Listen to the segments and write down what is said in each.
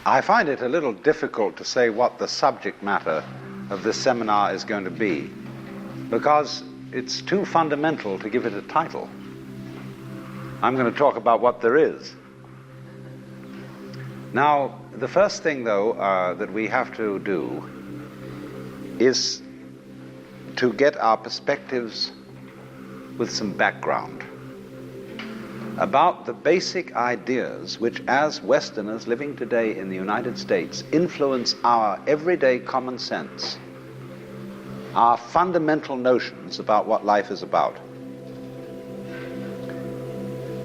I find it a little difficult to say what the subject matter of this seminar is going to be, because it's too fundamental to give it a title. I'm going to talk about what there is. Now, the first thing, though, that we have to do is to get our perspectives with some background about the basic ideas which, as Westerners living today in the United States, influence our everyday common sense, our fundamental notions about what life is about.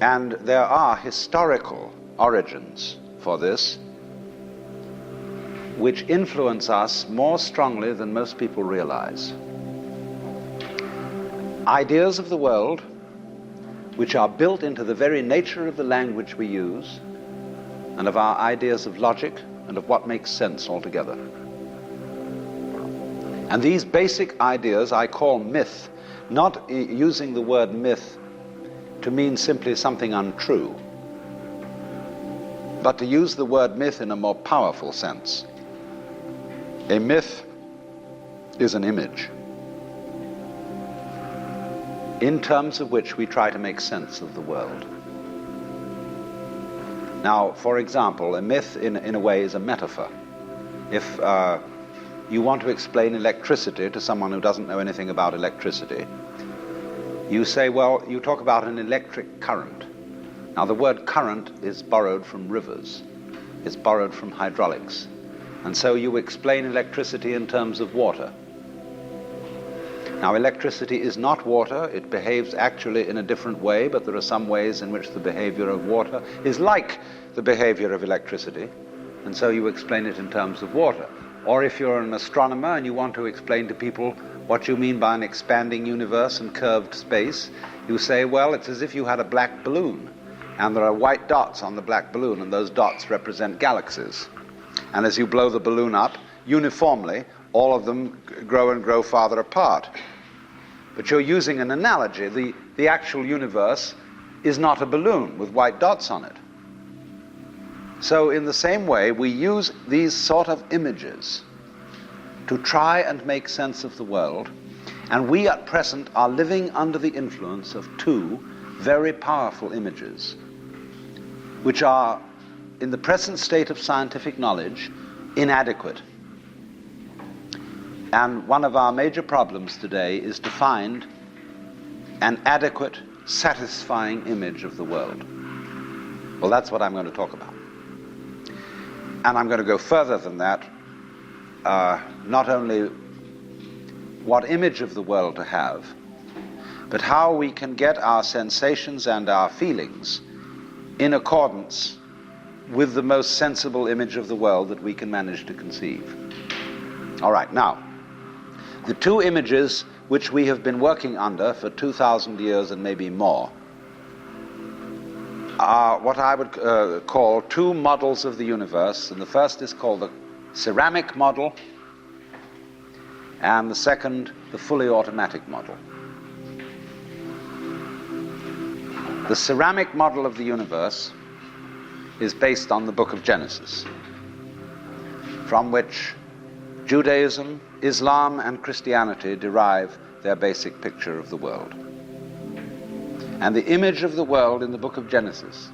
And there are historical origins for this which influence us more strongly than most people realize. Ideas of the world which are built into the very nature of the language we use and of our ideas of logic and of what makes sense altogether. And these basic ideas I call myth, not using the word myth to mean simply something untrue, but to use the word myth in a more powerful sense. A myth is an image in terms of which we try to make sense of the world. Now, for example, a myth in a way is a metaphor. If you want to explain electricity to someone who doesn't know anything about electricity, you say, well, you talk about an electric current. Now, the word current is borrowed from rivers. It's borrowed from hydraulics. And so you explain electricity in terms of water. Now, electricity is not water. It behaves actually in a different way, but there are some ways in which the behavior of water is like the behavior of electricity, and so you explain it in terms of water. Or if you're an astronomer and you want to explain to people what you mean by an expanding universe and curved space, you say, well, it's as if you had a black balloon, and there are white dots on the black balloon, and those dots represent galaxies. And as you blow the balloon up, uniformly, all of them grow and grow farther apart. But you're using an analogy. The actual universe is not a balloon with white dots on it. So in the same way, we use these sort of images to try and make sense of the world, and we at present are living under the influence of two very powerful images, which are, in the present state of scientific knowledge, inadequate. And one of our major problems today is to find an adequate, satisfying image of the world. Well, that's what I'm going to talk about. And I'm going to go further than that, not only what image of the world to have, but how we can get our sensations and our feelings in accordance with the most sensible image of the world that we can manage to conceive. All right, now, the two images which we have been working under for 2,000 years and maybe more are what I would call two models of the universe, and the first is called the ceramic model, and the second, the fully automatic model. The ceramic model of the universe is based on the book of Genesis, from which Judaism, Islam, and Christianity derive their basic picture of the world. And the image of the world in the book of Genesis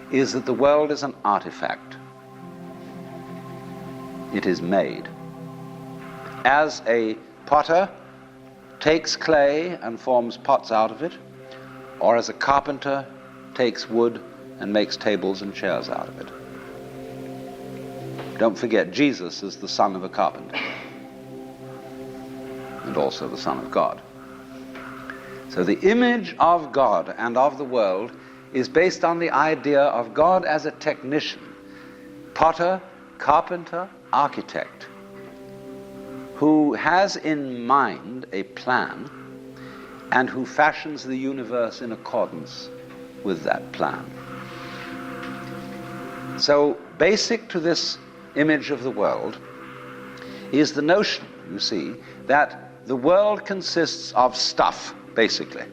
is that the world is an artifact. It is made. As a potter takes clay and forms pots out of it, or as a carpenter takes wood and makes tables and chairs out of it. Don't forget, Jesus is the son of a carpenter, and also the Son of God. So the image of God and of the world is based on the idea of God as a technician, potter, carpenter, architect, who has in mind a plan and who fashions the universe in accordance with that plan. So basic to this image of the world is the notion, you see, that the world consists of stuff, basically.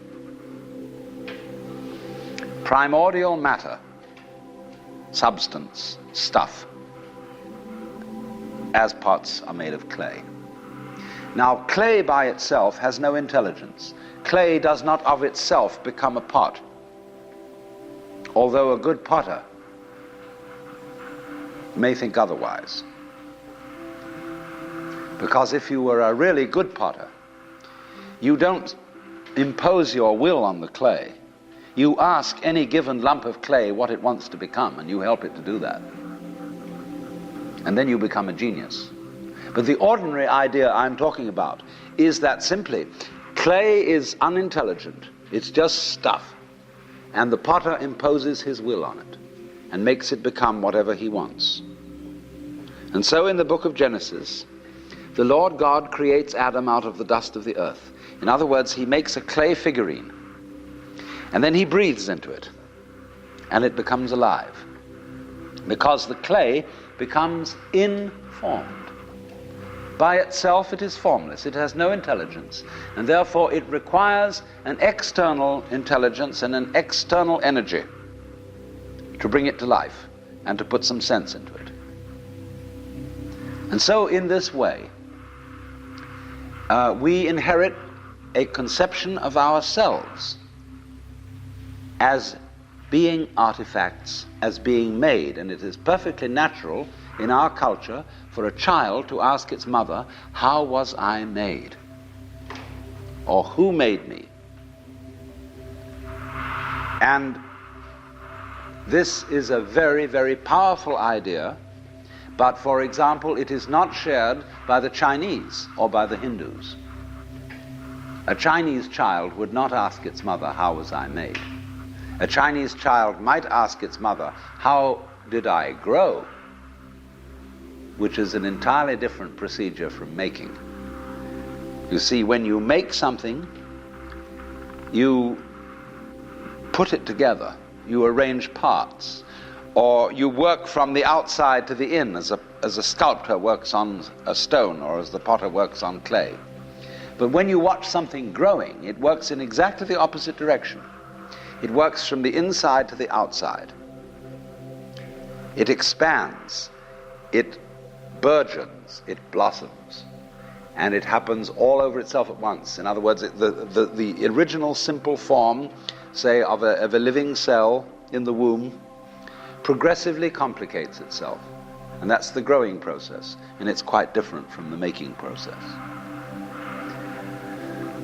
Primordial matter, substance, stuff. as pots are made of clay. Now, clay by itself has no intelligence. Clay does not of itself become a pot, although a good potter may think otherwise. Because if you were a really good potter, you don't impose your will on the clay. You ask any given lump of clay what it wants to become, and you help it to do that. And then you become a genius. But the ordinary idea I'm talking about is that simply clay is unintelligent. It's just stuff. And the potter imposes his will on it and makes it become whatever he wants. And so in the book of Genesis, the Lord God creates Adam out of the dust of the earth. In other words, he makes a clay figurine, and then he breathes into it, and it becomes alive. Because the clay becomes informed. By itself it is formless, it has no intelligence, and therefore it requires an external intelligence and an external energy to bring it to life and to put some sense into it. And so in this way, we inherit a conception of ourselves as being artifacts, as being made, and it is perfectly natural in our culture for a child to ask its mother, "How was I made?" or "Who made me?" And this is a very, very powerful idea, but for example, it is not shared by the Chinese or by the Hindus. A Chinese child would not ask its mother, "How was I made?" A Chinese child might ask its mother, "How did I grow?" which is an entirely different procedure from making. You see, when you make something, you put it together, you arrange parts, or you work from the outside to the in, as a sculptor works on a stone or as the potter works on clay. But when you watch something growing, it works in exactly the opposite direction. It works from the inside to the outside. It expands, it burgeons, it blossoms, and it happens all over itself at once. In other words, the original simple form, say, of a living cell in the womb, progressively complicates itself. And that's the growing process, and it's quite different from the making process.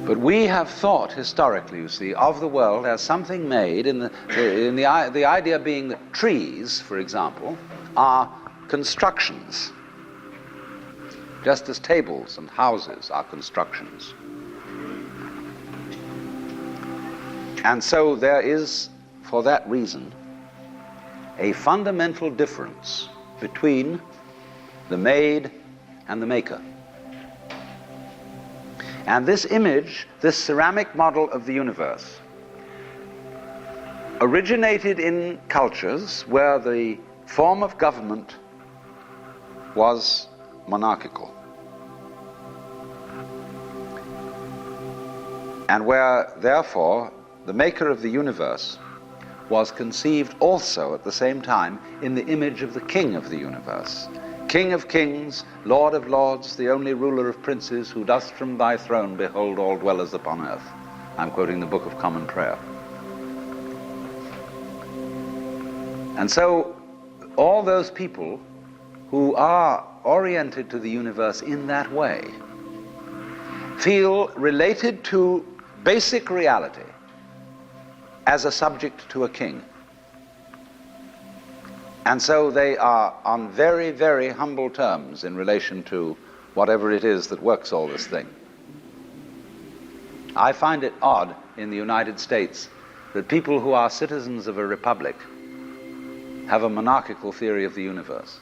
But we have thought historically, you see, of the world as something made, the idea being that trees, for example, are constructions, just as tables and houses are constructions. And so there is, for that reason, a fundamental difference between the made and the maker. And this image, this ceramic model of the universe, originated in cultures where the form of government was monarchical, and where, therefore, the maker of the universe was conceived also at the same time in the image of the king of the universe. King of kings, Lord of lords, the only ruler of princes, who dost from thy throne behold all dwellers upon earth. I'm quoting the Book of Common Prayer. And so all those people who are oriented to the universe in that way feel related to basic reality as a subject to a king. And so they are on very, very humble terms in relation to whatever it is that works all this thing. I find it odd in the United States that people who are citizens of a republic have a monarchical theory of the universe,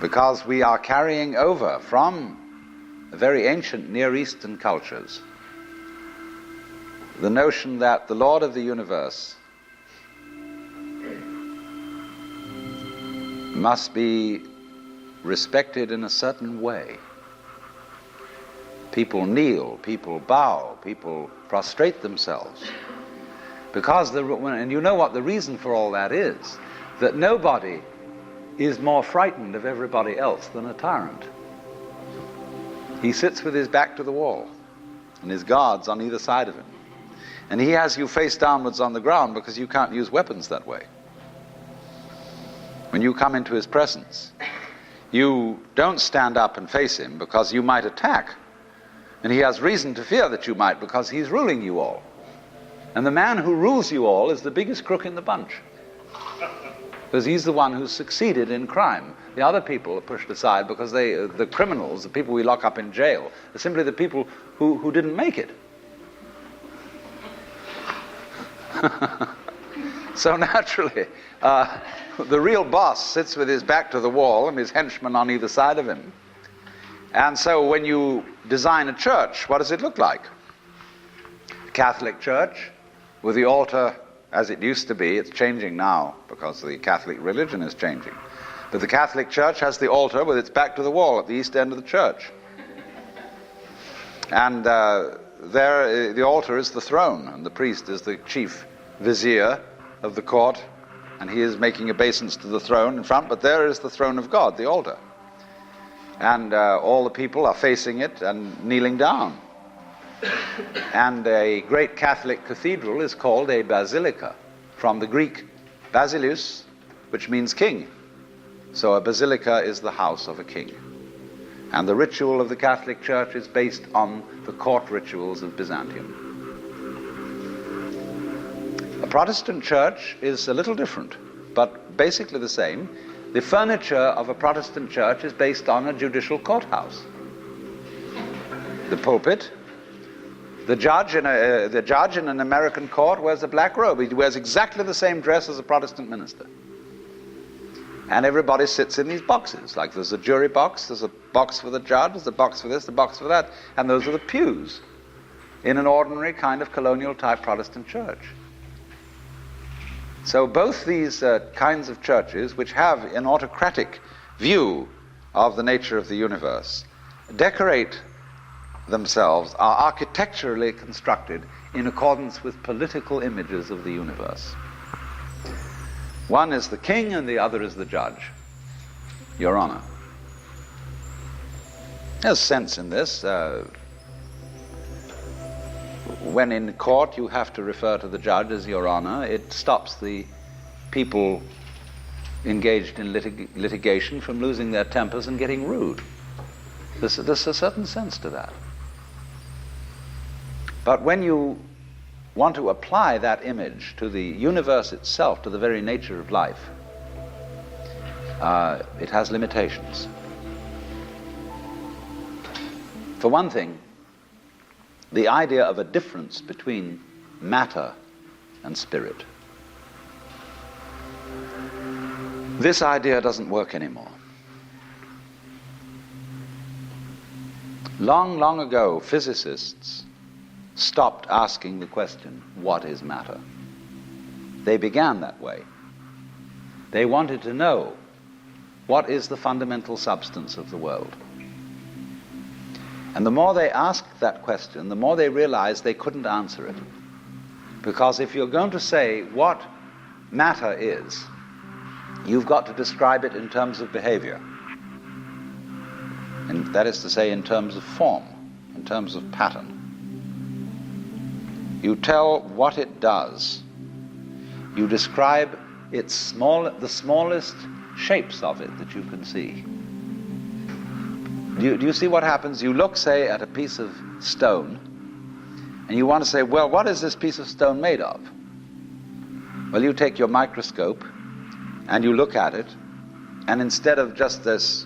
because we are carrying over from very ancient Near Eastern cultures the notion that the Lord of the universe must be respected in a certain way. People kneel, people bow, people prostrate themselves. Because, and you know what the reason for all that is, that nobody is more frightened of everybody else than a tyrant. He sits with his back to the wall, and his guards on either side of him. And he has you face downwards on the ground because you can't use weapons that way. When you come into his presence, you don't stand up and face him because you might attack. And he has reason to fear that you might because he's ruling you all. And the man who rules you all is the biggest crook in the bunch. Because he's the one who's succeeded in crime. The other people are pushed aside because the criminals, the people we lock up in jail, are simply the people who didn't make it. So naturally, the real boss sits with his back to the wall and his henchmen on either side of him. And so when you design a church, what does it look like? A Catholic church with the altar as it used to be. It's changing now because the Catholic religion is changing. But the Catholic church has the altar with its back to the wall at the east end of the church. And there, the altar is the throne, and the priest is the chief vizier of the court, and he is making obeisance to the throne in front, but there is the throne of God, the altar. And all the people are facing it and kneeling down. And a great Catholic cathedral is called a basilica, from the Greek basileus, which means king. So a basilica is the house of a king. And the ritual of the Catholic Church is based on the court rituals of Byzantium. A Protestant church is a little different, but basically the same. The furniture of a Protestant church is based on a judicial courthouse. The pulpit. The judge in an American court wears a black robe. He wears exactly the same dress as a Protestant minister. And everybody sits in these boxes. Like there's a jury box, there's a box for the judge, there's a box for this, a box for that. And those are the pews in an ordinary kind of colonial type Protestant church. So both these kinds of churches, which have an autocratic view of the nature of the universe, decorate themselves, are architecturally constructed in accordance with political images of the universe. One is the king and the other is the judge, Your Honor. There's sense in this. When in court you have to refer to the judge as Your Honor, it stops the people engaged in litigation from losing their tempers and getting rude. There's a certain sense to that. But when you want to apply that image to the universe itself, to the very nature of life, it has limitations. For one thing, the idea of a difference between matter and spirit. This idea doesn't work anymore. Long, long ago, physicists stopped asking the question, what is matter? They began that way. They wanted to know, what is the fundamental substance of the world? And the more they asked that question, the more they realized they couldn't answer it. Because if you're going to say what matter is, you've got to describe it in terms of behavior. And that is to say, in terms of form, in terms of pattern. You tell what it does. You describe the smallest shapes of it that you can see. Do you see what happens? You look, say, at a piece of stone, and you want to say, well, what is this piece of stone made of? Well, you take your microscope, and you look at it, and instead of just this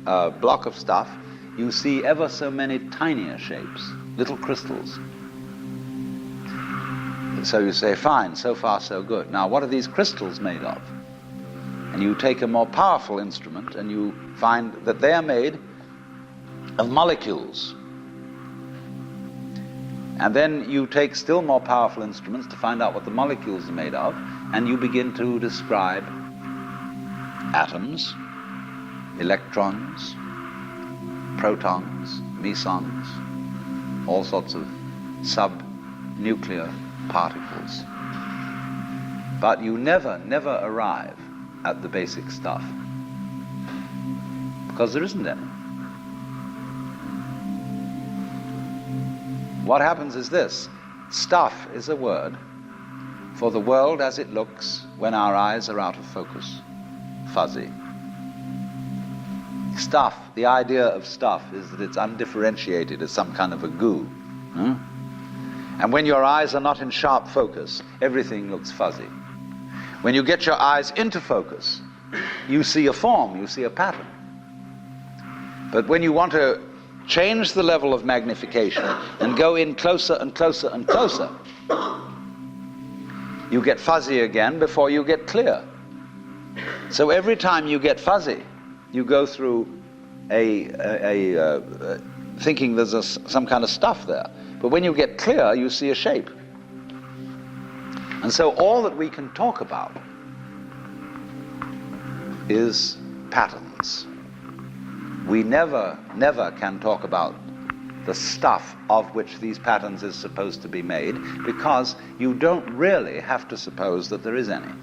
block of stuff, you see ever so many tinier shapes, little crystals. So you say, fine, so far so good. Now, what are these crystals made of? And you take a more powerful instrument, and you find that they are made of molecules. And then you take still more powerful instruments to find out what the molecules are made of, and you begin to describe atoms, electrons, protons, mesons, all sorts of subnuclear particles. But you never arrive at the basic stuff. because there isn't any. What happens is this: stuff is a word for the world as it looks when our eyes are out of focus, fuzzy. Stuff, the idea of stuff is that it's undifferentiated, it's some kind of a goo. And when your eyes are not in sharp focus, everything looks fuzzy. When you get your eyes into focus, you see a form, you see a pattern. But when you want to change the level of magnification and go in closer and closer and closer, you get fuzzy again before you get clear. So every time you get fuzzy, you go through thinking there's some kind of stuff there. But when you get clear, you see a shape. And so all that we can talk about is patterns. We never can talk about the stuff of which these patterns is supposed to be made, because you don't really have to suppose that there is any.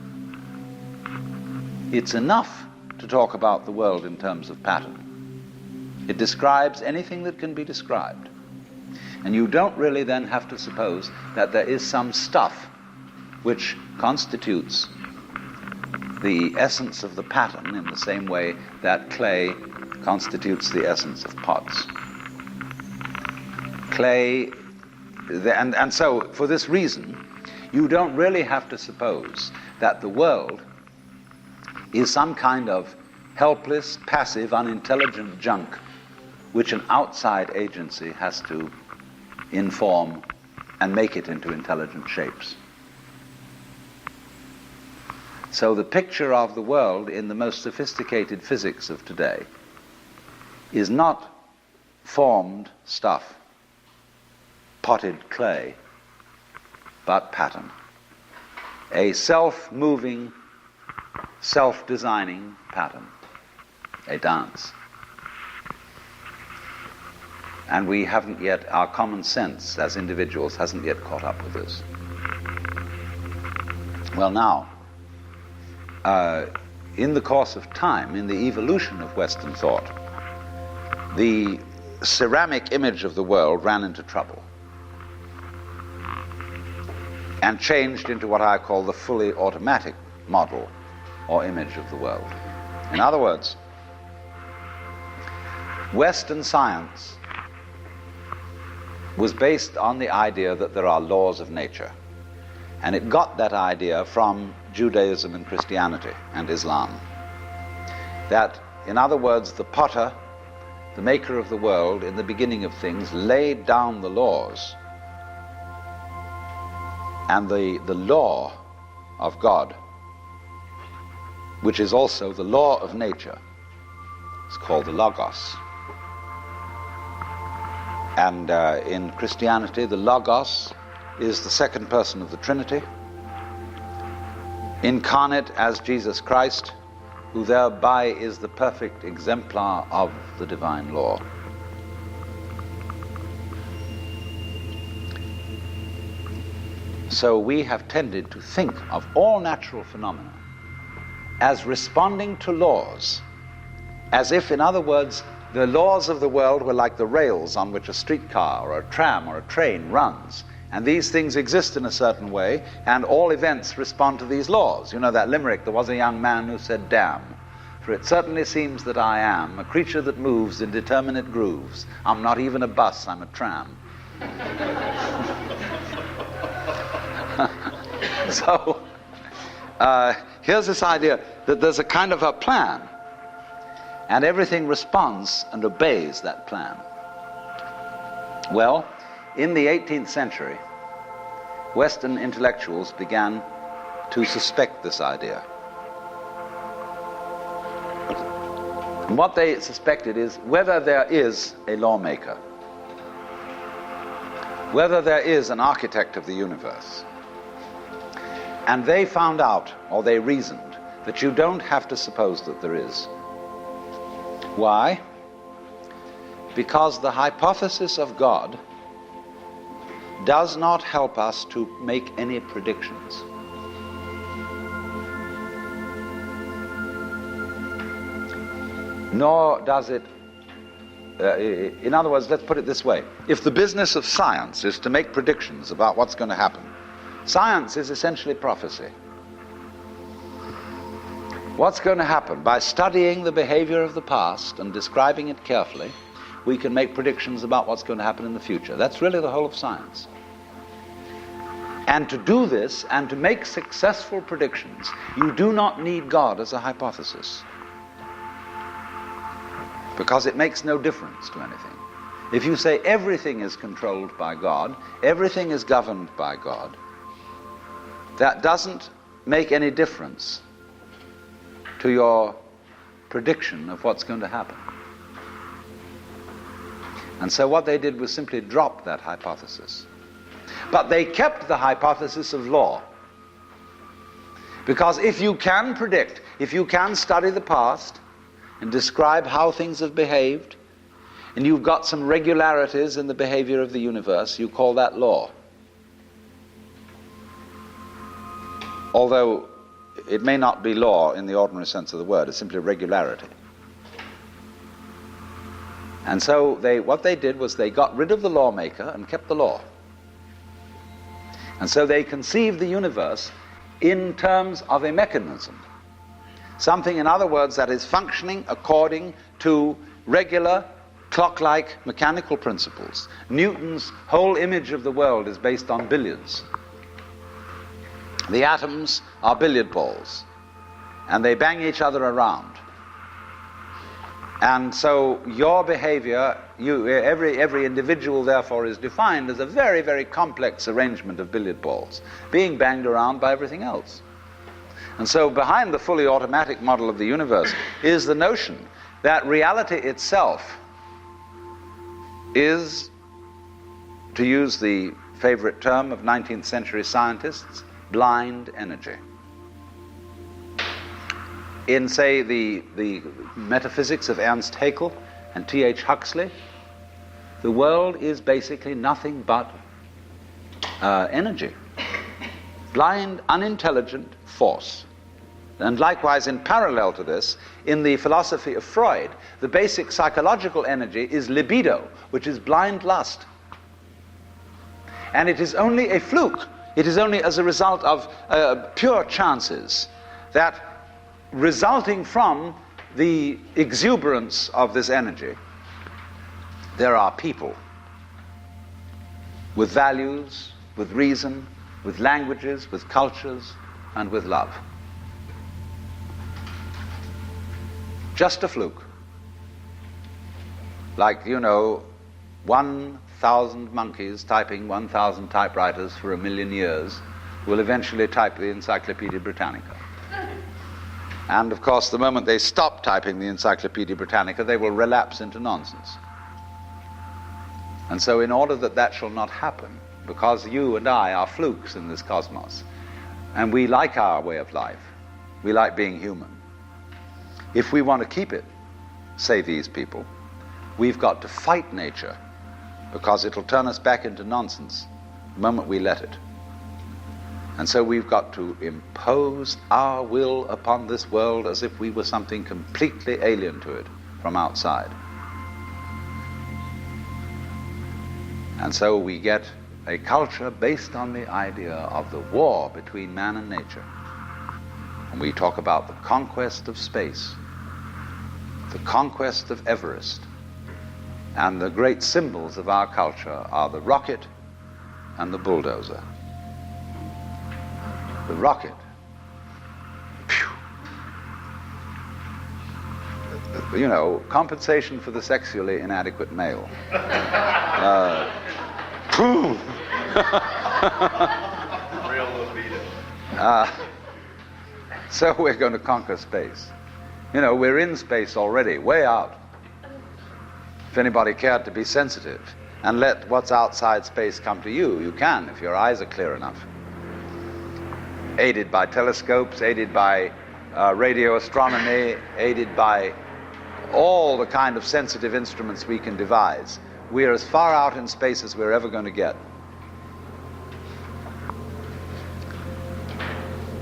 It's enough to talk about the world in terms of pattern. It describes anything that can be described. And you don't really then have to suppose that there is some stuff which constitutes the essence of the pattern in the same way that clay constitutes the essence of pots. Clay, and so for this reason, you don't really have to suppose that the world is some kind of helpless, passive, unintelligent junk which an outside agency has to inform and make it into intelligent shapes. So the picture of the world in the most sophisticated physics of today is not formed stuff, potted clay, but pattern. A self-moving, self-designing pattern, a dance. And we haven't yet, our common sense as individuals hasn't yet caught up with this. Well, now, in the course of time, in the evolution of Western thought, the ceramic image of the world ran into trouble and changed into what I call the fully automatic model or image of the world. In other words, Western science was based on the idea that there are laws of nature. And it got that idea from Judaism and Christianity and Islam. That, in other words, the potter, the maker of the world, in the beginning of things, laid down the laws. And the law of God, which is also the law of nature, is called the Logos. And in Christianity, the Logos is the second person of the Trinity, incarnate as Jesus Christ, who thereby is the perfect exemplar of the divine law. So we have tended to think of all natural phenomena as responding to laws, as if, in other words, the laws of the world were like the rails on which a streetcar or a tram or a train runs. And these things exist in a certain way, and all events respond to these laws. You know that limerick, there was a young man who said, "Damn, for it certainly seems that I am a creature that moves in determinate grooves. I'm not even a bus, I'm a tram." So, here's this idea that there's a kind of a plan, and everything responds and obeys that plan. Well, in the 18th century, Western intellectuals began to suspect this idea. And what they suspected is whether there is a lawmaker, whether there is an architect of the universe. And they found out, or they reasoned, that you don't have to suppose that there is. Why? Because the hypothesis of God does not help us to make any predictions. nor does it, in other words, let's put it this way. If the business of science is to make predictions about what's going to happen, science is essentially prophecy. What's going to happen? By studying the behavior of the past and describing it carefully, we can make predictions about what's going to happen in the future. That's really the whole of science. And to do this, and to make successful predictions, you do not need God as a hypothesis, because it makes no difference to anything. If you say everything is controlled by God, everything is governed by God, that doesn't make any difference to your prediction of what's going to happen. And so what they did was simply drop that hypothesis. But they kept the hypothesis of law. Because if you can predict, if you can study the past and describe how things have behaved, and you've got some regularities in the behavior of the universe, you call that law. Although it may not be law in the ordinary sense of the word, it's simply regularity. And so what they did was they got rid of the lawmaker and kept the law. And so they conceived the universe in terms of a mechanism. Something, in other words, that is functioning according to regular, clock-like mechanical principles. Newton's whole image of the world is based on billiards. The atoms are billiard balls, and they bang each other around. And so your behavior, every individual therefore is defined as a very, very complex arrangement of billiard balls, being banged around by everything else. And so behind the fully automatic model of the universe is the notion that reality itself is, to use the favorite term of 19th century scientists, blind energy. In, say, the metaphysics of Ernst Haeckel and T.H. Huxley, the world is basically nothing but energy. Blind, unintelligent force. And likewise, in parallel to this, in the philosophy of Freud, the basic psychological energy is libido, which is blind lust. And it is only a fluke. It is only as a result of pure chances that, resulting from the exuberance of this energy, there are people with values, with reason, with languages, with cultures, and with love. Just a fluke. Like, 1,000 monkeys typing 1,000 typewriters for 1,000,000 years will eventually type the Encyclopedia Britannica. And of course, the moment they stop typing the Encyclopedia Britannica, they will relapse into nonsense. And so in order that that shall not happen, because you and I are flukes in this cosmos, and we like our way of life, we like being human, if we want to keep it, say these people, we've got to fight nature, because it'll turn us back into nonsense the moment we let it. And so we've got to impose our will upon this world as if we were something completely alien to it from outside. And so we get a culture based on the idea of the war between man and nature. And we talk about the conquest of space, the conquest of Everest. And the great symbols of our culture are the rocket and the bulldozer. The rocket. Phew. Compensation for the sexually inadequate male. Boom. Real libido. So we're going to conquer space. We're in space already, way out. If anybody cared to be sensitive and let what's outside space come to you, you can, if your eyes are clear enough. Aided by telescopes, aided by radio astronomy, aided by all the kind of sensitive instruments we can devise. We are as far out in space as we're ever going to get.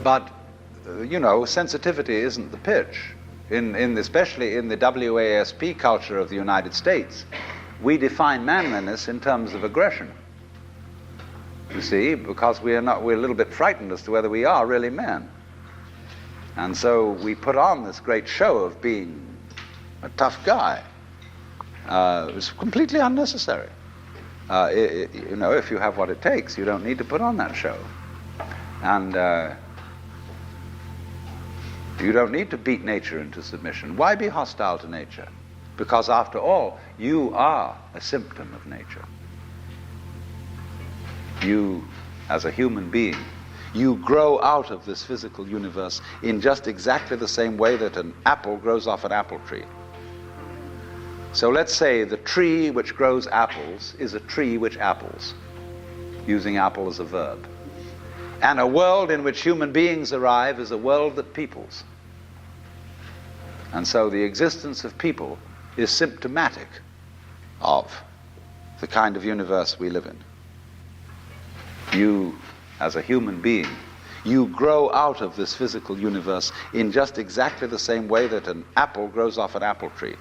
But, sensitivity isn't the pitch. especially in the WASP culture of the United States, we define manliness in terms of aggression. You see, because we're a little bit frightened as to whether we are really men. And so we put on this great show of being a tough guy. It's completely unnecessary. If you have what it takes, you don't need to put on that show. And you don't need to beat nature into submission. Why be hostile to nature? Because after all, you are a symptom of nature. You, as a human being, you grow out of this physical universe in just exactly the same way that an apple grows off an apple tree. So let's say the tree which grows apples is a tree which apples, using apple as a verb. And a world in which human beings arrive is a world that peoples. And so the existence of people is symptomatic of the kind of universe we live in. You, as a human being, you grow out of this physical universe in just exactly the same way that an apple grows off an apple tree.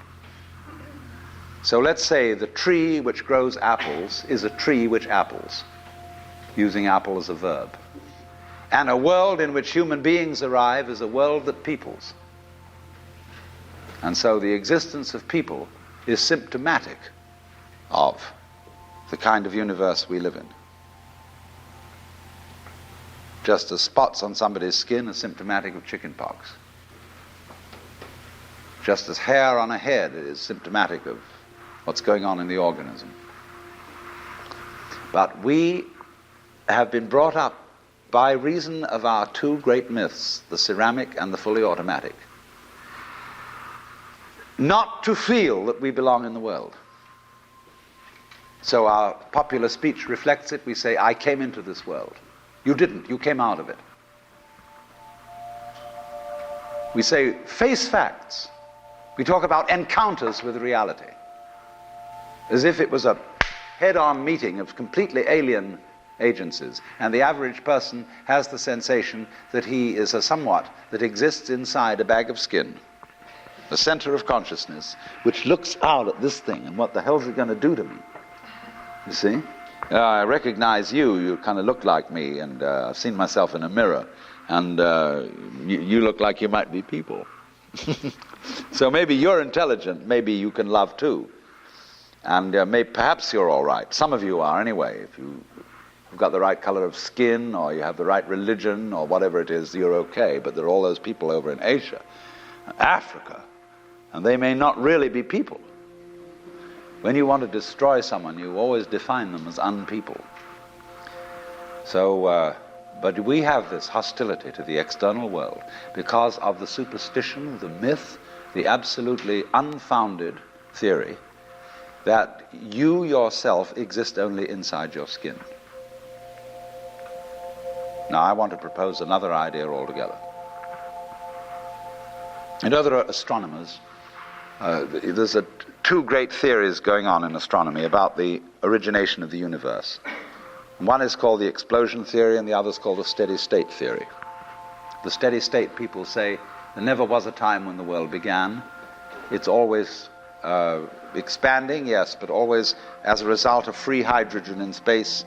So let's say the tree which grows apples is a tree which apples, using apple as a verb. And a world in which human beings arrive is a world that peoples. And so the existence of people is symptomatic of the kind of universe we live in. Just as spots on somebody's skin are symptomatic of chickenpox. Just as hair on a head is symptomatic of what's going on in the organism. But we have been brought up by reason of our two great myths, the ceramic and the fully automatic, not to feel that we belong in the world. So our popular speech reflects it. We say, I came into this world. You didn't. You came out of it. We say, face facts. We talk about encounters with reality, as if it was a head-on meeting of completely alien agencies, and the average person has the sensation that he is a somewhat that exists inside a bag of skin, the center of consciousness, which looks out at this thing, and what the hell's it going to do to me? You see? I recognize you. You kind of look like me, and I've seen myself in a mirror, and you look like you might be people. So maybe you're intelligent, maybe you can love too, and perhaps you're all right. Some of you are anyway. If you've got the right color of skin, or you have the right religion, or whatever it is, you're okay. But there are all those people over in Asia, Africa, and they may not really be people. When you want to destroy someone, you always define them as unpeople. So, but we have this hostility to the external world because of the superstition, the myth, the absolutely unfounded theory that you yourself exist only inside your skin. Now, I want to propose another idea altogether. You know, there are astronomers. There's two great theories going on in astronomy about the origination of the universe. One is called the explosion theory, and the other is called the steady state theory. The steady state people say there never was a time when the world began. It's always expanding, yes, but always as a result of free hydrogen in space.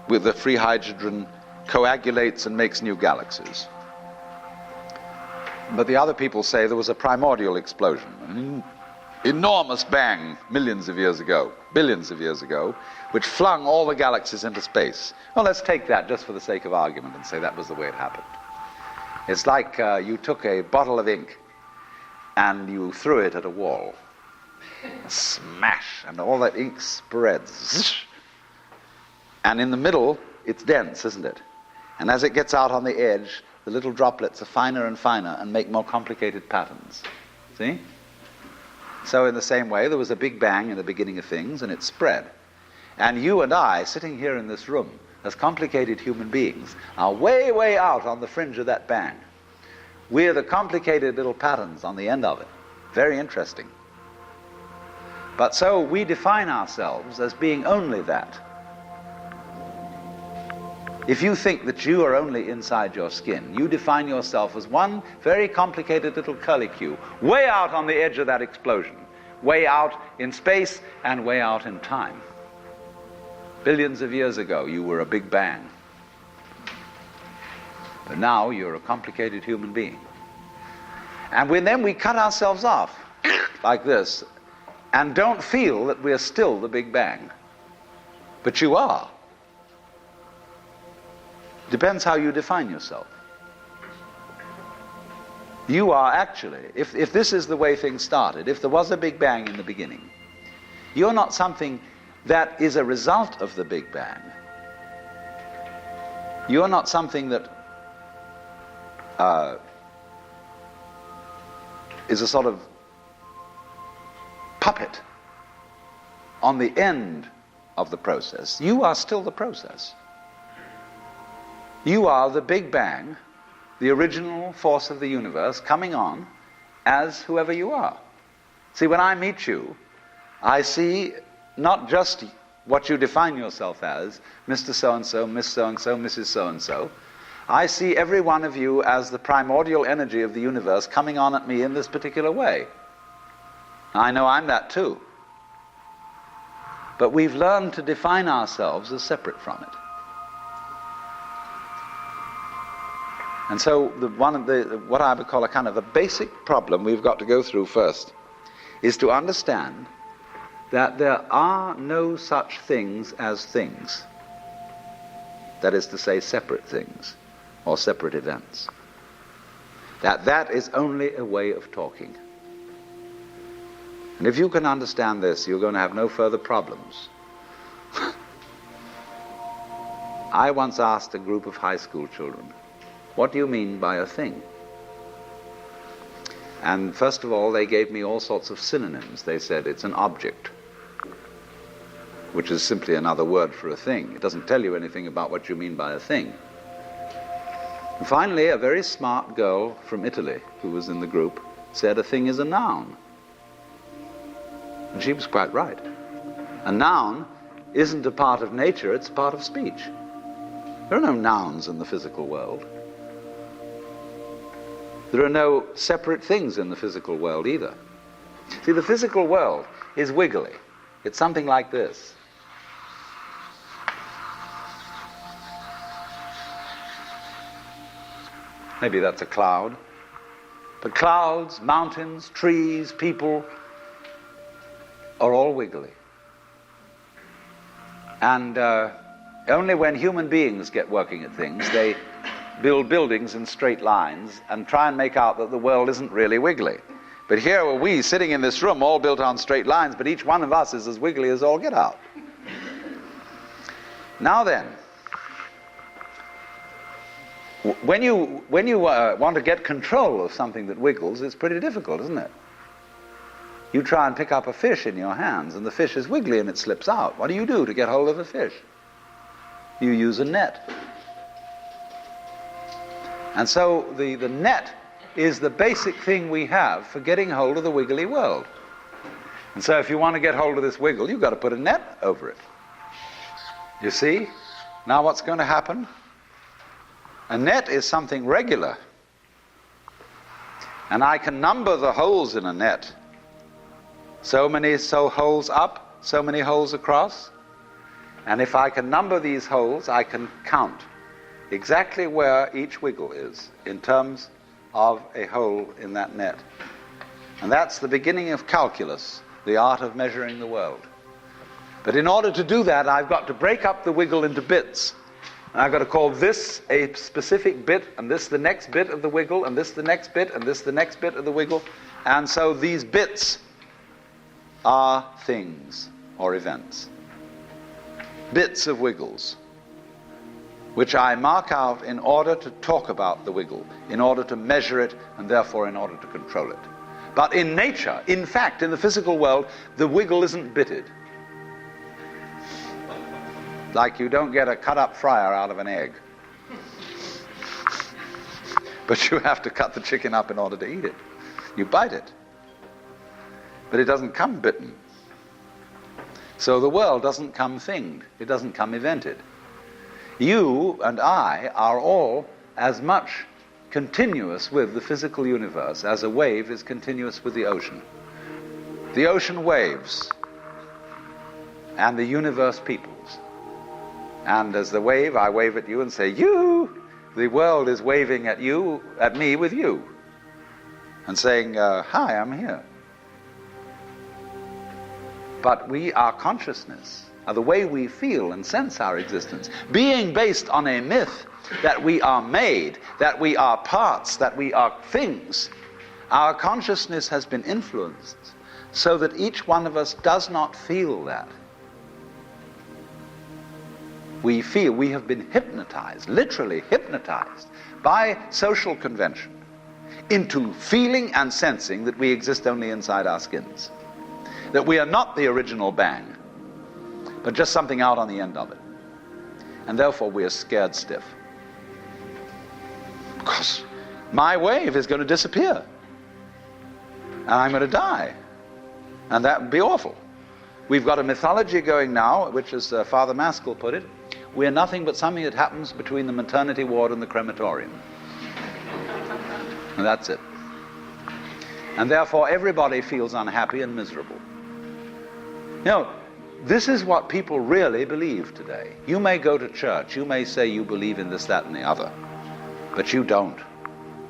With the free hydrogen coagulates and makes new galaxies. But the other people say there was a primordial explosion, an enormous bang millions of years ago, billions of years ago, which flung all the galaxies into space. Well, let's take that just for the sake of argument and say that was the way it happened. It's like you took a bottle of ink and you threw it at a wall. Smash, and all that ink spreads. And in the middle, it's dense, isn't it? And as it gets out on the edge, the little droplets are finer and finer and make more complicated patterns. See? So in the same way, there was a big bang in the beginning of things, and it spread. And you and I, sitting here in this room, as complicated human beings, are way, way out on the fringe of that bang. We're the complicated little patterns on the end of it. Very interesting. But so we define ourselves as being only that. If you think that you are only inside your skin, you define yourself as one very complicated little curlicue, way out on the edge of that explosion, way out in space and way out in time. Billions of years ago, you were a big bang. But now you're a complicated human being. And then we cut ourselves off like this and don't feel that we're still the Big Bang. But you are. Depends how you define yourself. You are actually, if this is the way things started, if there was a Big Bang in the beginning, you're not something that is a result of the Big Bang. You're not something that is a sort of puppet on the end of the process. You are still the process. You are the Big Bang, the original force of the universe, coming on as whoever you are. See, when I meet you, I see not just what you define yourself as, Mr. So-and-so, Miss So-and-so, Mrs. So-and-so. I see every one of you as the primordial energy of the universe coming on at me in this particular way. I know I'm that too. But we've learned to define ourselves as separate from it. And so what I would call a kind of a basic problem we've got to go through first is to understand that there are no such things as things. That is to say, separate things or separate events. That is only a way of talking. And if you can understand this, you're going to have no further problems. I once asked a group of high school children, what do you mean by a thing? And first of all, they gave me all sorts of synonyms. They said it's an object, which is simply another word for a thing. It doesn't tell you anything about what you mean by a thing. And finally, a very smart girl from Italy who was in the group said a thing is a noun. And she was quite right. A noun isn't a part of nature, it's a part of speech. There are no nouns in the physical world. There are no separate things in the physical world either. See, the physical world is wiggly. It's something like this. Maybe that's a cloud. But clouds, mountains, trees, people are all wiggly. And only when human beings get working at things, they build buildings in straight lines and try and make out that the world isn't really wiggly. But here are we sitting in this room all built on straight lines, but each one of us is as wiggly as all get out. Now then, when you want to get control of something that wiggles, it's pretty difficult, isn't it? You try and pick up a fish in your hands, and the fish is wiggly and it slips out. What do you do to get hold of a fish? You use a net. And so the net is the basic thing we have for getting hold of the wiggly world. And so if you want to get hold of this wiggle, you've got to put a net over it. You see? Now what's going to happen? A net is something regular. And I can number the holes in a net. So many holes up, so many holes across. And if I can number these holes, I can count exactly where each wiggle is in terms of a hole in that net. And that's the beginning of calculus, the art of measuring the world. But in order to do that, I've got to break up the wiggle into bits. And I've got to call this a specific bit, and this the next bit of the wiggle, and this the next bit, and this the next bit of the wiggle. And so these bits are things or events. Bits of wiggles, which I mark out in order to talk about the wiggle, in order to measure it, and therefore in order to control it. But in nature, in fact, in the physical world, the wiggle isn't bitted. Like you don't get a cut-up fryer out of an egg. But you have to cut the chicken up in order to eat it. You bite it. But it doesn't come bitten. So the world doesn't come thinged. It doesn't come evented. You and I are all as much continuous with the physical universe as a wave is continuous with the ocean. The ocean waves, and the universe peoples. And as the wave, I wave at you and say, you! The world is waving at you, at me with you, and saying, hi, I'm here. But our consciousness, the way we feel and sense our existence, being based on a myth that we are made, that we are parts, that we are things, our consciousness has been influenced so that each one of us does not feel that. We have been hypnotized, literally hypnotized, by social convention into feeling and sensing that we exist only inside our skins. That we are not the original bang, but just something out on the end of it. And therefore we are scared stiff. Because my wave is going to disappear. And I'm going to die. And that would be awful. We've got a mythology going now, which, as Father Maskell put it, we're nothing but something that happens between the maternity ward and the crematorium. And that's it. And therefore everybody feels unhappy and miserable. You know, this is what people really believe today. You may go to church, you may say you believe in this, that, and the other, but you don't.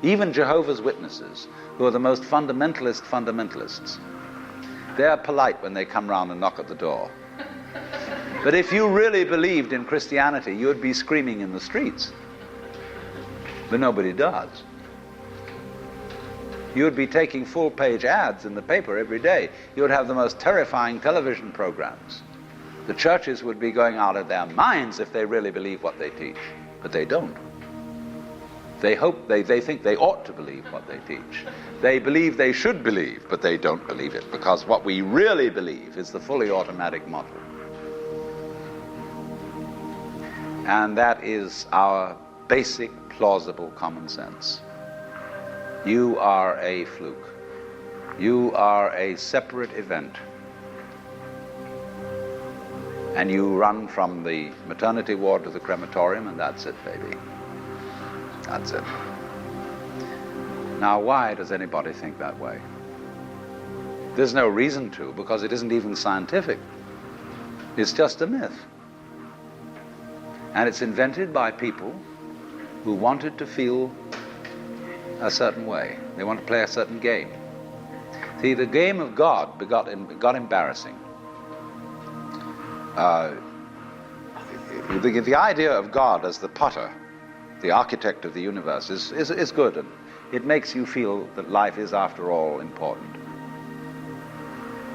Even Jehovah's Witnesses, who are the most fundamentalists, they're polite when they come round and knock at the door. But if you really believed in Christianity, you would be screaming in the streets. But nobody does. You would be taking full-page ads in the paper every day. You would have the most terrifying television programs. The churches would be going out of their minds if they really believe what they teach. But they don't. They think they ought to believe what they teach. They believe they should believe, but they don't believe it, because what we really believe is the fully automatic model. And that is our basic, plausible common sense. You are a fluke. You are a separate event. And you run from the maternity ward to the crematorium, and that's it, baby. That's it. Now, why does anybody think that way? There's no reason to, because it isn't even scientific. It's just a myth. And it's invented by people who wanted to feel a certain way. They want to play a certain game. See, the game of God got embarrassing. The idea of God as the potter, the architect of the universe, is good, and it makes you feel that life is, after all, important.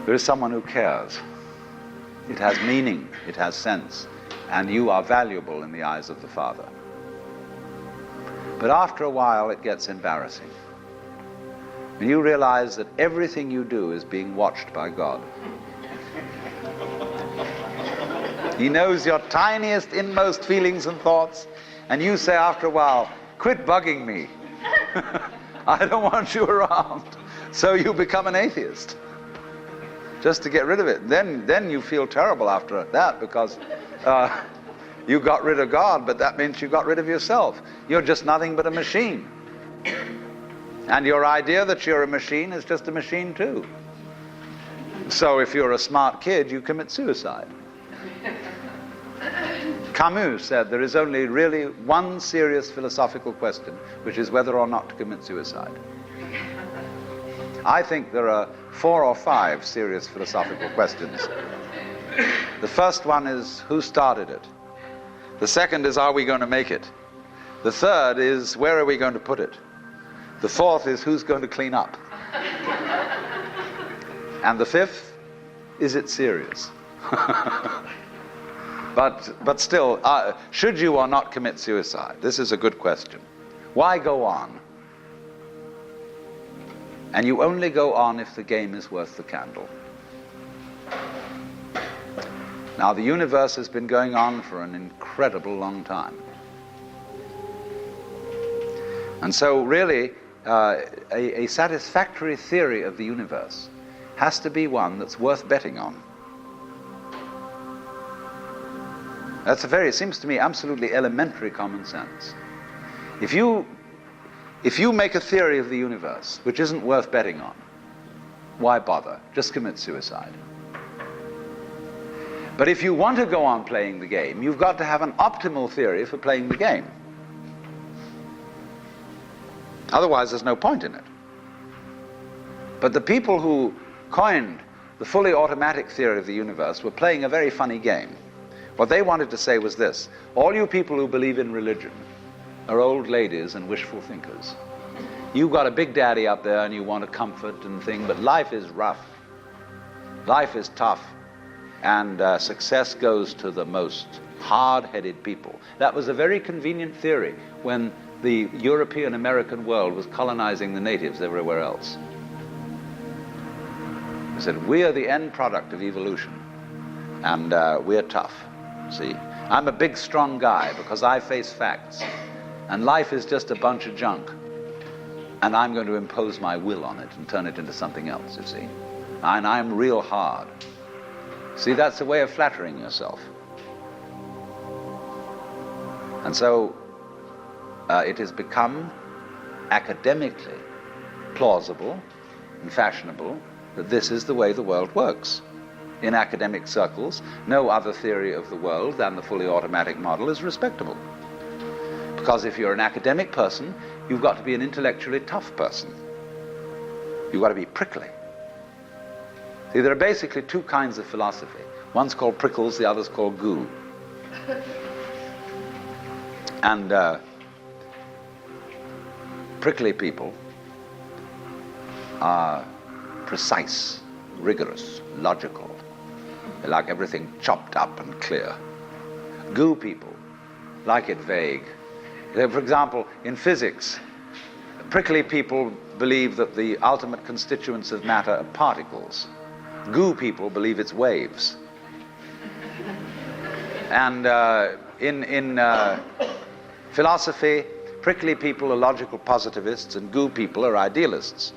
There is someone who cares. It has meaning, it has sense, and you are valuable in the eyes of the Father. But after a while, it gets embarrassing. And you realize that everything you do is being watched by God. He knows your tiniest, inmost feelings and thoughts, and you say after a while, quit bugging me. I don't want you around. So you become an atheist, just to get rid of it. Then you feel terrible after that, because you got rid of God, but that means you got rid of yourself. You're just nothing but a machine. And your idea that you're a machine is just a machine too. So if you're a smart kid, you commit suicide. Camus said there is only really one serious philosophical question, which is whether or not to commit suicide. I think there are 4 or 5 serious philosophical questions. The first one is, who started it? The second is, are we going to make it? The third is, where are we going to put it? The fourth is, who's going to clean up? And the fifth, is it serious? But still, should you or not commit suicide? This is a good question. Why go on? And you only go on if the game is worth the candle. Now, the universe has been going on for an incredible long time. And so really, a satisfactory theory of the universe has to be one that's worth betting on. It seems to me, absolutely elementary common sense. If you make a theory of the universe which isn't worth betting on, why bother? Just commit suicide. But if you want to go on playing the game, you've got to have an optimal theory for playing the game. Otherwise, there's no point in it. But the people who coined the fully automatic theory of the universe were playing a very funny game. What they wanted to say was this: all you people who believe in religion are old ladies and wishful thinkers. You've got a big daddy up there and you want a comfort and thing, but life is rough. Life is tough. And success goes to the most hard-headed people. That was a very convenient theory when the European American world was colonizing the natives everywhere else. They said, we are the end product of evolution, and we're tough. See, I'm a big, strong guy because I face facts, and life is just a bunch of junk, and I'm going to impose my will on it and turn it into something else, you see. And I'm real hard. See, that's a way of flattering yourself. And so it has become academically plausible and fashionable that this is the way the world works. In academic circles, no other theory of the world than the fully automatic model is respectable. Because if you're an academic person, you've got to be an intellectually tough person. You've got to be prickly. See, there are basically two kinds of philosophy. One's called prickles, the other's called goo. And prickly people are precise, rigorous, logical. They like everything chopped up and clear. Goo people like it vague. For example, in physics, prickly people believe that the ultimate constituents of matter are particles. Goo people believe it's waves. And in philosophy, prickly people are logical positivists and goo people are idealists.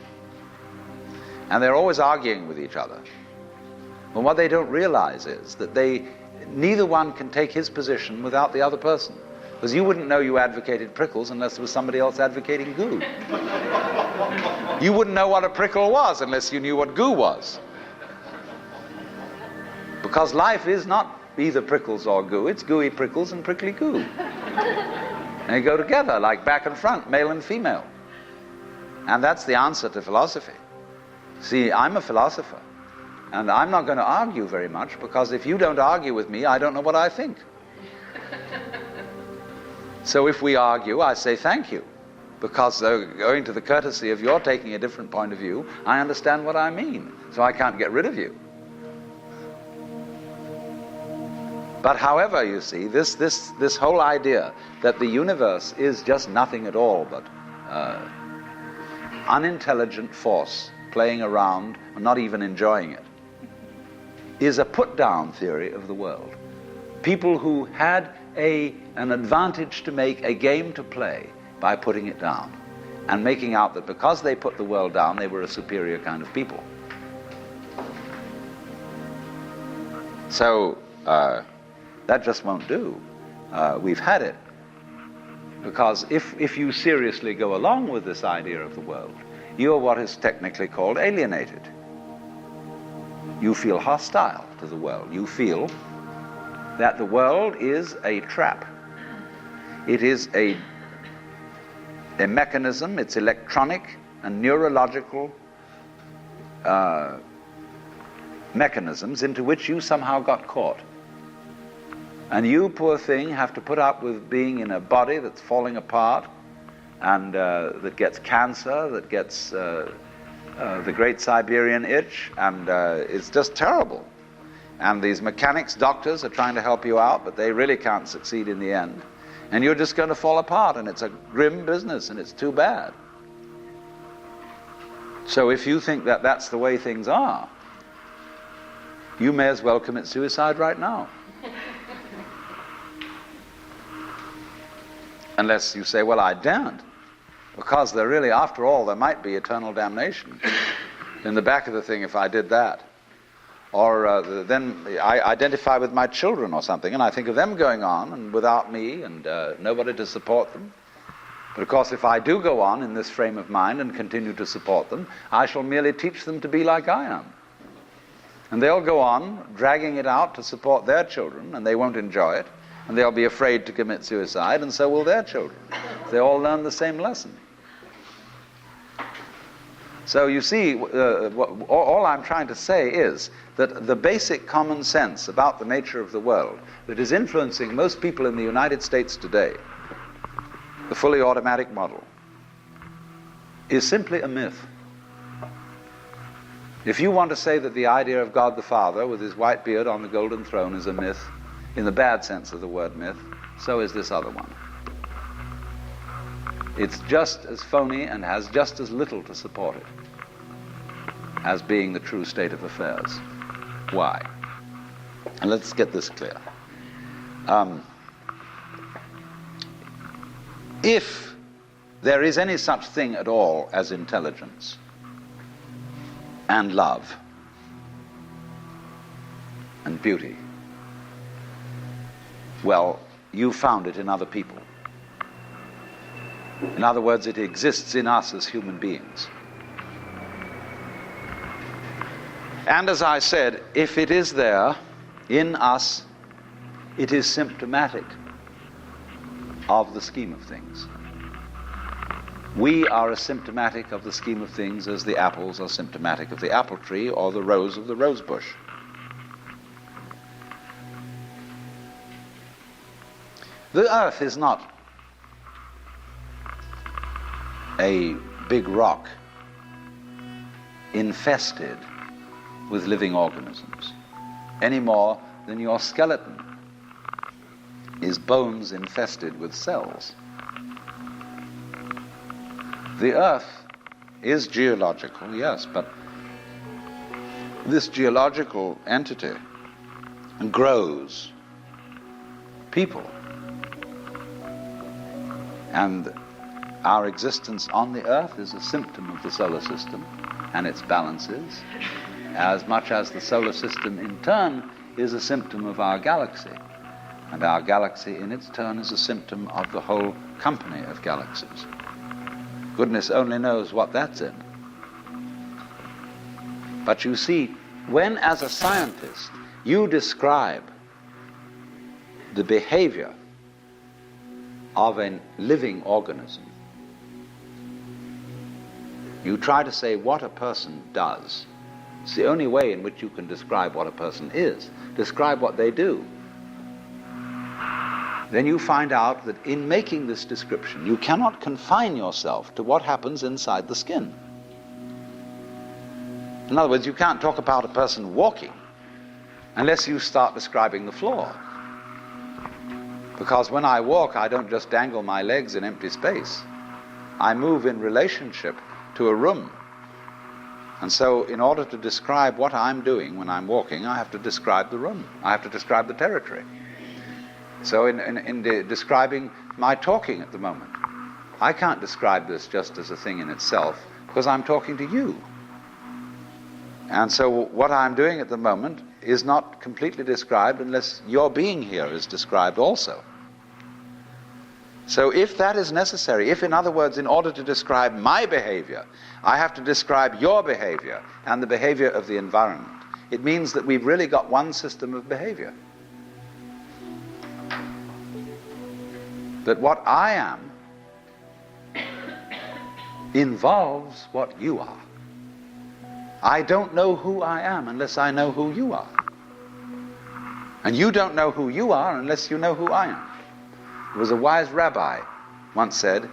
And they're always arguing with each other. But what they don't realize is that neither one can take his position without the other person. Because you wouldn't know you advocated prickles unless there was somebody else advocating goo. You wouldn't know what a prickle was unless you knew what goo was. Because life is not either prickles or goo, it's gooey prickles and prickly goo. And they go together like back and front, male and female. And that's the answer to philosophy. See, I'm a philosopher, and I'm not going to argue very much, because if you don't argue with me, I don't know what I think. So if we argue, I say thank you, because owing to the courtesy of your taking a different point of view, I understand what I mean, so I can't get rid of you. But however, you see, this whole idea that the universe is just nothing at all but unintelligent force playing around and not even enjoying it is a put-down theory of the world. People who had an advantage to make, a game to play, by putting it down and making out that because they put the world down, they were a superior kind of people. So that just won't do. We've had it. Because if you seriously go along with this idea of the world, you're what is technically called alienated. You feel hostile to the world. You feel that the world is a trap. It is a mechanism, it's electronic and neurological mechanisms into which you somehow got caught. And you, poor thing, have to put up with being in a body that's falling apart and that gets cancer, that gets the Great Siberian Itch, and it's just terrible. And these mechanics doctors are trying to help you out, but they really can't succeed in the end. And you're just going to fall apart, and it's a grim business, and it's too bad. So if you think that that's the way things are, you may as well commit suicide right now. Unless you say, well, I daren't, because there really, after all, there might be eternal damnation in the back of the thing if I did that. Or then I identify with my children or something, and I think of them going on and without me and nobody to support them. But of course, if I do go on in this frame of mind and continue to support them, I shall merely teach them to be like I am. And they'll go on dragging it out to support their children, and they won't enjoy it, and they'll be afraid to commit suicide, and so will their children. They all learn the same lesson. So you see, all I'm trying to say is that the basic common sense about the nature of the world that is influencing most people in the United States today, the fully automatic model, is simply a myth. If you want to say that the idea of God the Father with his white beard on the golden throne is a myth, in the bad sense of the word myth, so is this other one. It's just as phony and has just as little to support it as being the true state of affairs. Why? And let's get this clear. If there is any such thing at all as intelligence and love and beauty, well, you found it in other people. In other words, it exists in us as human beings. And as I said, if it is there in us, it is symptomatic of the scheme of things. We are as symptomatic of the scheme of things as the apples are symptomatic of the apple tree or the rose of the rose bush. The earth is not a big rock infested with living organisms, any more than your skeleton is bones infested with cells. The earth is geological, yes, but this geological entity grows people. And our existence on the earth is a symptom of the solar system and its balances, as much as the solar system in turn is a symptom of our galaxy. And our galaxy in its turn is a symptom of the whole company of galaxies. Goodness only knows what that's in. But you see, when as a scientist you describe the behavior of a living organism, you try to say what a person does. It's the only way in which you can describe what a person is. Describe what they do. Then you find out that in making this description, you cannot confine yourself to what happens inside the skin. In other words, you can't talk about a person walking unless you start describing the floor. Because when I walk, I don't just dangle my legs in empty space. I move in relationship to a room. And so in order to describe what I'm doing when I'm walking, I have to describe the room. I have to describe the territory. So in describing my talking at the moment, I can't describe this just as a thing in itself because I'm talking to you. And so what I'm doing at the moment is not completely described unless your being here is described also. So if that is necessary, if in other words, in order to describe my behavior, I have to describe your behavior and the behavior of the environment, it means that we've really got one system of behavior. That what I am involves what you are. I don't know who I am unless I know who you are. And you don't know who you are unless you know who I am. There was a wise rabbi once said,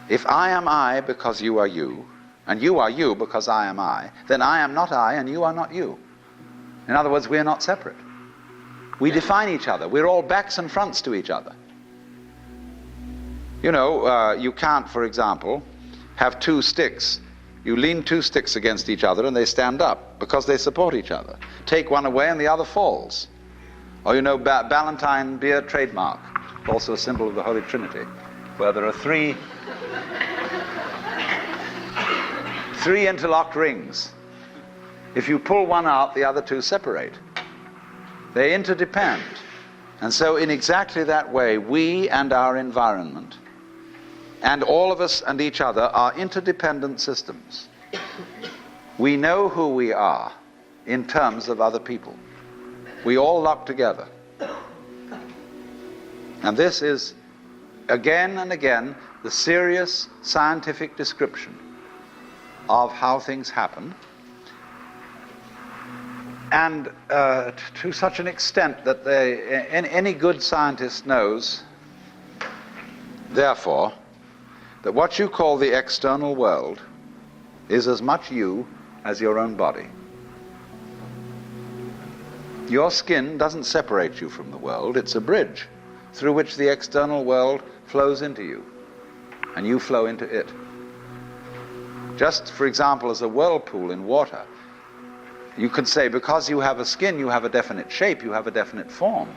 if I am I because you are you, and you are you because I am I, then I am not I and you are not you. In other words, we are not separate. We define each other. We're all backs and fronts to each other. You know, you can't, for example, have two sticks. You lean two sticks against each other and they stand up because they support each other. Take one away and the other falls. Or you know, Ballantine beer trademark, also a symbol of the Holy Trinity, where there are three interlocked rings. If you pull one out, the other two separate. They interdepend. And so in exactly that way, we and our environment, and all of us and each other, are interdependent systems. We know who we are in terms of other people. We all lock together. And this is, again and again, the serious scientific description of how things happen. And to such an extent that any good scientist knows, therefore, that what you call the external world is as much you as your own body. Your skin doesn't separate you from the world, it's a bridge through which the external world flows into you, and you flow into it. Just, for example, as a whirlpool in water, you could say, because you have a skin, you have a definite shape, you have a definite form.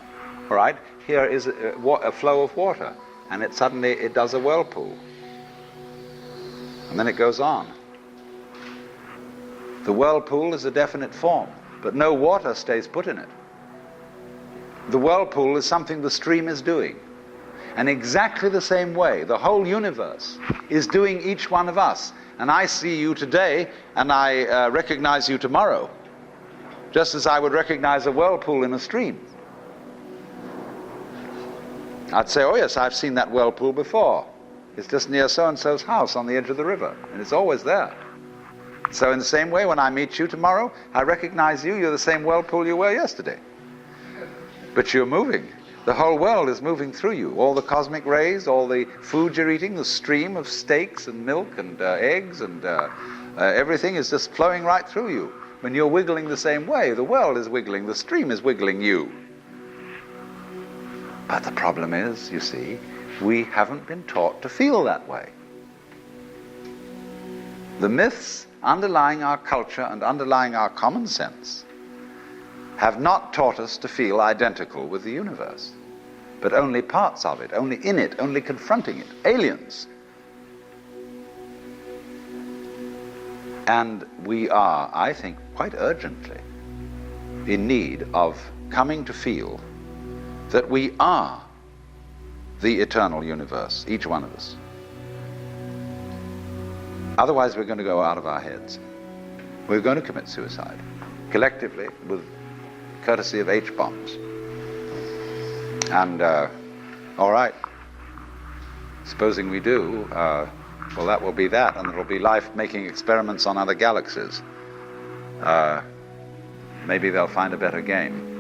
All right? Here is a flow of water, and it does a whirlpool. And then it goes on. The whirlpool is a definite form, but no water stays put in it. The whirlpool is something the stream is doing. And exactly the same way, the whole universe is doing each one of us. And I see you today, and I recognize you tomorrow, just as I would recognize a whirlpool in a stream. I'd say, oh yes, I've seen that whirlpool before. It's just near so-and-so's house on the edge of the river, and it's always there. So in the same way, when I meet you tomorrow, I recognize you, you're the same whirlpool you were yesterday. But you're moving. The whole world is moving through you. All the cosmic rays, all the food you're eating, the stream of steaks and milk and eggs and everything is just flowing right through you. When you're wiggling the same way, the world is wiggling, the stream is wiggling you. But the problem is, you see, we haven't been taught to feel that way. The myths underlying our culture and underlying our common sense have not taught us to feel identical with the universe, but only parts of it, only in it, only confronting it, aliens. And we are, I think, quite urgently in need of coming to feel that we are the eternal universe, each one of us. Otherwise, we're going to go out of our heads. We're going to commit suicide, collectively, with courtesy of H-bombs. And, all right, supposing we do, well, that will be that, and it'll be life making experiments on other galaxies. Maybe they'll find a better game.